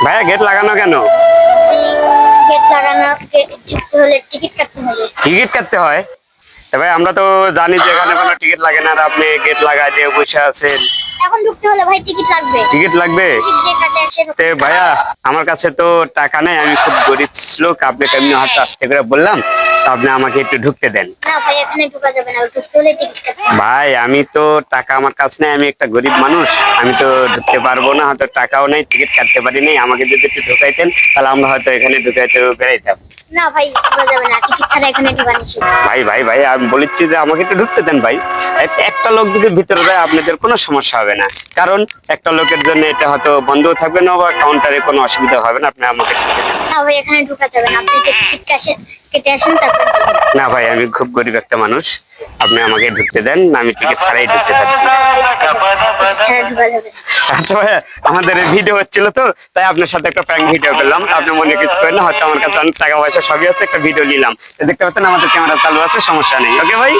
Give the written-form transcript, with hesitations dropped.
ভাইয়া গেট লাগানো কেন? গেট লাগানো হলে টিকিট কাটতে হবে। টিকিট কাটতে হয়? ভাই আমরা তো জানি যে এখানে কোনো টিকিট লাগে না, আর আপনি গেট লাগায় দিয়ে বসে আছেন। এখন ঢুকতে হলে ভাই টিকিট লাগবে। টিকিট লাগবে? টিকিট যে কাটে সে তে ভাইয়া আমার কাছে তো টাকা নেই, আমি খুব গরিব লোক, আপনাকে এমনি হয়তো আস্তে করে বললাম, তো আপনি আমাকে একটু ঢুকতে দেন। না ভাই এখানে ঢোকা যাবে না, ঢুকতে হলে টিকিট কাটতে হবে। ভাই আমি তো টাকা আমার কাছে নেই, আমি একটা গরিব মানুষ, আমি তো ঢুকতে পারবো না, হয়তো টাকাও নেই, টিকিট কাটতে পারি নাই। আমাকে যদি একটু ঢুকাইতেন তাহলে আমরা হয়তো এখানে ঢুকাইতে বেড়াইতাম। না ভাই ঢোকা যাবে না, টিকিট ছাড়া এখানে ঢোকা নিষেধ। ভাই ভাই ভাই আমি বলেছি যে আমাকে একটু ঢুকতে দেন ভাই। একটা লোক যদি ভিতরে যায় আপনাদের কোনো সমস্যা হবে না, কারণ একটা লোকের জন্য এটা হয়তো বন্ধও থাকবে না বা কাউন্টারে কোনো অসুবিধা হবে না, আপনি আমাকে ঢুকতে দেন। না ভাই এখানে ঢোকা যাবে না, আপনি যে টিকিট কেটে আসেন তারপর ঢুকবেন। না ভাই আমি খুব গরিব একটা মানুষ, আপনি আমাকে ঢুকতে দেন, আমি টিকিট ছাড়াই ঢুকতে চাচ্ছি। টিকিট ছাড়া ঢোকা যাবে না। আচ্ছা ভাইয়া, আমাদের এই ভিডিও হচ্ছিল তো, তাই আপনার সাথে একটা প্র্যাঙ্ক ভিডিও করলাম, আপনি মনে কিছু করেন না, হয়তো আমার কাছে অনেক টাকা পয়সা সবই হচ্ছে, একটা ভিডিও নিলাম, তো দেখতে পাচ্ছেন আমাদের ক্যামেরা চালু আছে, সমস্যা নেই। ওকে ভাই।